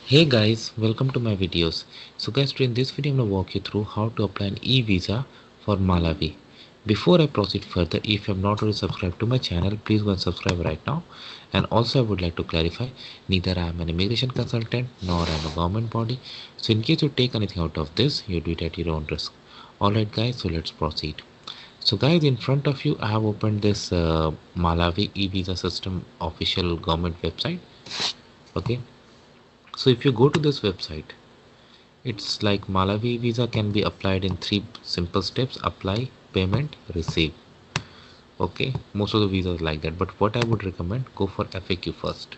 Hey guys, welcome to my videos. So guys, today in this video I'm going to walk you through how to apply an e-visa for Malawi. Before I proceed further, if you have not already subscribed to my channel, please go and subscribe right now. And also I would like to clarify, neither I am an immigration consultant nor I am a government body. So in case you take anything out of this, you do it at your own risk. Alright guys, so let's proceed. So guys, in front of you I have opened this Malawi e-visa system official government website. Okay. So if you go to this website, it's like Malawi visa can be applied in three simple steps: apply, payment, receive. Okay, most of the visas like that, but what I would recommend, go for FAQ first,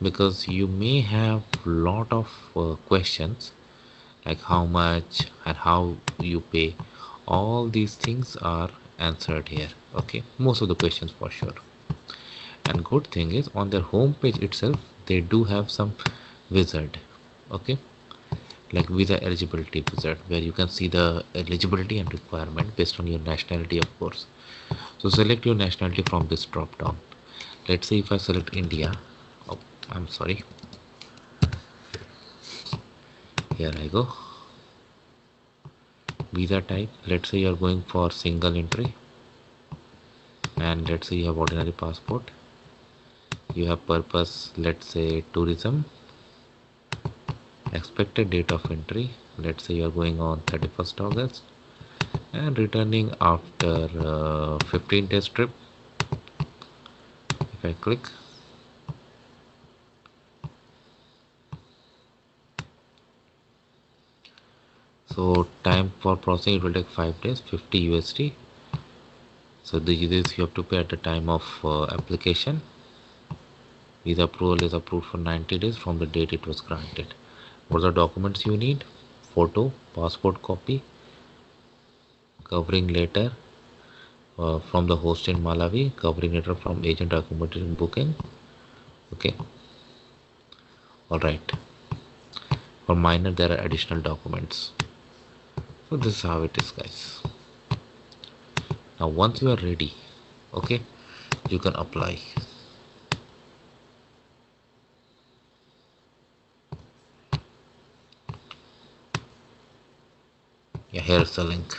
because you may have lot of questions like how much and how you pay. All these things are answered here. Okay, most of the questions for sure. And good thing is, on their home page itself they do have some wizard. Okay, like visa eligibility wizard, where you can see the eligibility and requirement based on your nationality, of course. So select your nationality from this drop down. Let's say if I select India. Oh, I'm sorry. Here I go. Visa type, let's say you're going for single entry, and let's say you have ordinary passport. You have purpose, let's say tourism. Expected date of entry, let's say you're going on 31st August and returning after 15 days trip. If I click, so time for processing, it will take 5 days, 50 USD. So this you have to pay at the time of application. Visa approval is approved for 90 days from the date it was granted. What are the documents you need? Photo, passport copy, covering letter from the host in Malawi, covering letter from agent accommodation booking. Okay, all right. For minor, there are additional documents. So this is how it is, guys. Now once you are ready, okay, you can apply. Yeah, here's the link.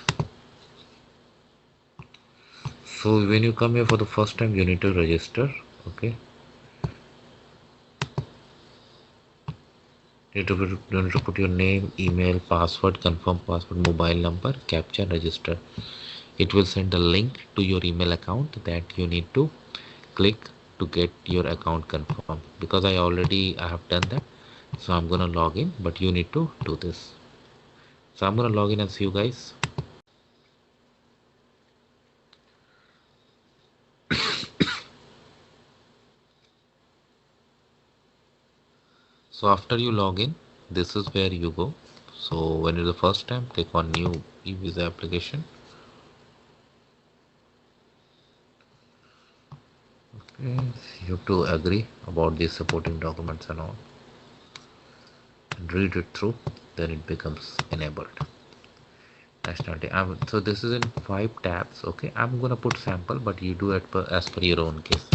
So when you come here for the first time, you need to register. Okay, you need to put your name, email, password, confirm password, mobile number, captcha, register. It will send a link to your email account that you need to click to get your account confirmed. Because I have done that, so I'm gonna log in, but you need to do this. So I'm gonna log in and see you guys. So after you log in, this is where you go. So when it's the first time, click on new e-visa application. Okay, you have to agree about these supporting documents and all, and read it through. Then it becomes enabled. Nationality. So this is in 5 tabs. Okay, I'm gonna put sample, but you do it as per your own case.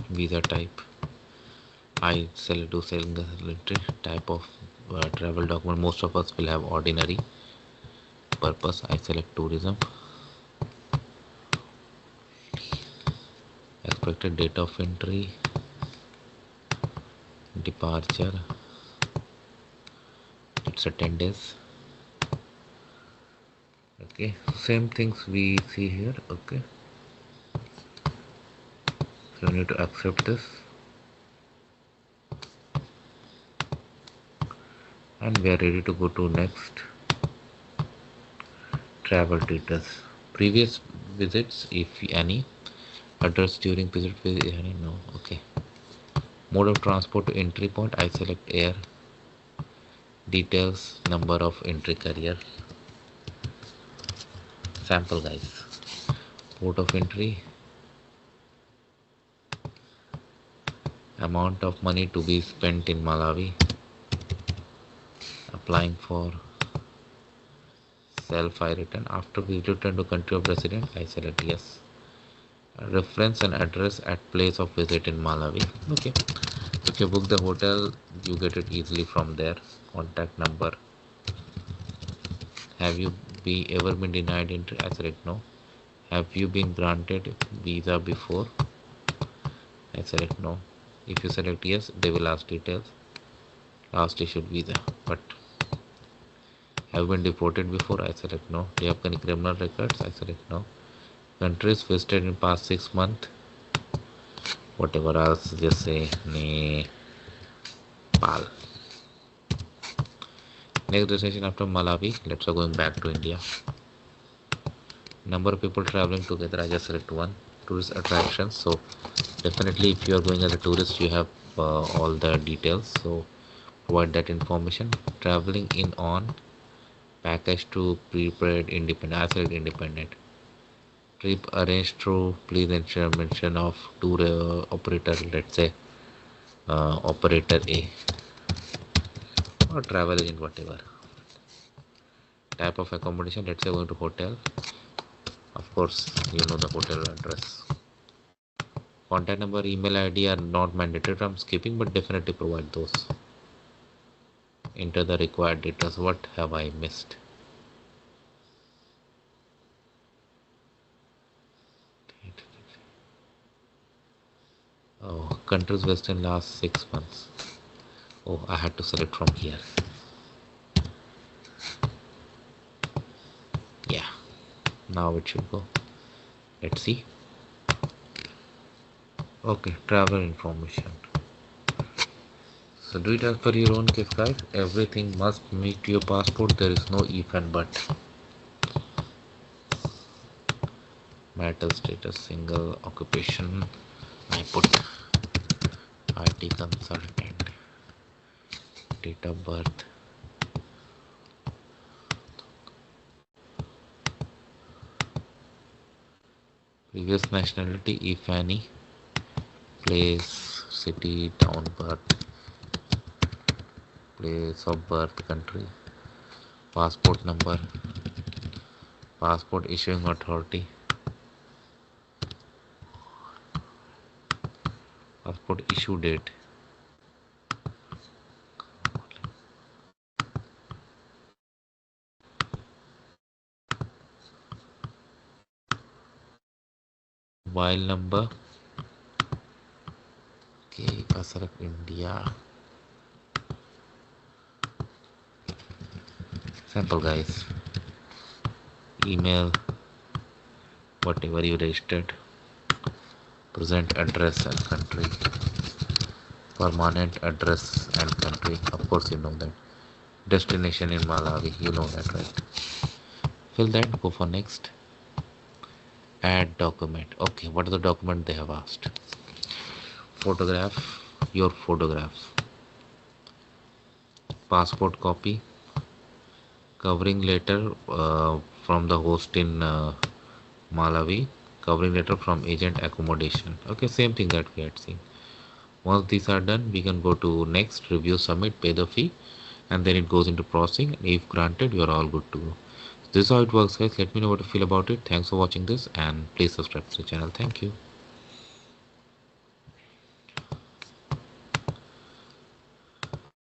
Visa type, I select to single entry. Type of travel document, most of us will have ordinary. Purpose, I select tourism. Expected date of entry, departure, it's a 10 days. Okay, same things we see here. Okay, so you need to accept this, and we are ready to go to next. Travel details, previous visits if any, address during visit, any, no. Okay, mode of transport to entry point, I select air. Details, number of entry carrier. Sample, guys. Port of entry, amount of money to be spent in Malawi, applying for self, I return. After we return to country of residence, I select yes. Reference and address at place of visit in Malawi. Okay, if you book the hotel, you get it easily from there. Contact number. Have you ever been denied entry? I select no. Have you been granted visa before? I select no. If you select yes, they will ask details. Last issued visa. But have been deported before? I select no. Do you have any criminal records? I select no. Countries visited in past 6 months. Whatever else, just say Nepal. Next destination after Malawi. Let's go going back to India. Number of people traveling together. I just select one. Tourist attractions. So definitely, if you are going as a tourist, you have all the details. So provide that information. Traveling in on package to prepaid independent. I select independent. Trip arranged through, please ensure mention of tour operator, let's say operator A or travel agent, whatever. Type of accommodation, let's say going to hotel. Of course, you know the hotel address. Contact number, email ID are not mandatory. I'm skipping, but definitely provide those. Enter the required details. What have I missed? Oh, countries western last 6 months. Oh, I had to select from here. Yeah, now it should go. Let's see. Okay, travel information. So do it as per your own case, guys. Everything must meet your passport. There is no if and but. Marital status, single, occupation. I put IT consultant. Date of birth. Previous nationality, if any. Place, city, town, birth. Place of birth, country. Passport number. Passport issuing authority. Passport issue date. Mobile number. Okay, if I select India. Sample, guys. Email, whatever you registered. Present address and country. Permanent address and country. Of course, you know that. Destination in Malawi. You know that, right? Fill that. Go for next. Add document. Okay, what is the document they have asked? Photograph. Your photograph. Passport copy. Covering letter from the host in Malawi. Covering letter from agent accommodation. Okay, same thing that we had seen. Once these are done, we can go to next, review, submit, pay the fee, and then it goes into processing. And if granted, you are all good to go. This is how it works, guys. Let me know what you feel about it. Thanks for watching this, and please subscribe to the channel. Thank you.